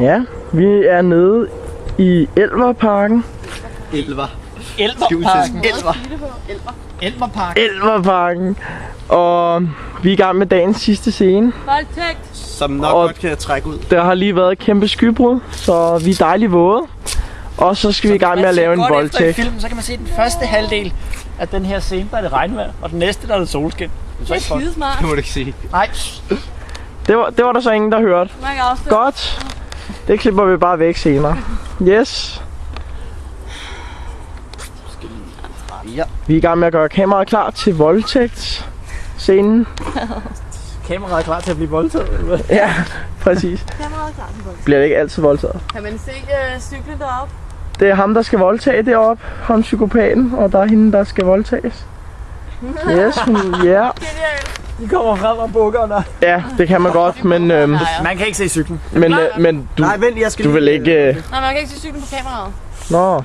Ja, vi er nede i Elverparken. Elverparken. Og vi er i gang med dagens sidste scene. Voldtægt. Som nok godt kan trække ud. Der har lige været et kæmpe skybrud, så vi er dejligt våde. Og så skal vi i gang med at lave en voldtægt. I filmen, så kan man se den første halvdel af den her scene, der er det regnvejr, og den næste, der er det solskin. Det er skidesmart. Det må du ikke sige. Nej. Det var der så ingen, der hørte. Godt. Det klipper vi bare væk senere. Yes. Ja. Vi er i gang med at gøre kameraet klar til voldtægt. Scenen. Kameraet er klar til at blive voldtaget. Ja, præcis. Kameraet klar til voldtægt. Bliver det ikke altid voldtaget? Kan man se cyklen deroppe? Det er ham, der skal voldtage deroppe. Ham psykopaten, og der er hende, der skal voldtages. Yes, ja. De kommer frem og bukker der. Ja, det kan man godt, men Man kan ikke se cyklen. men du, Nej, vent, jeg skal du vil ikke... Nej, man kan ikke se cyklen på kameraet. Nå,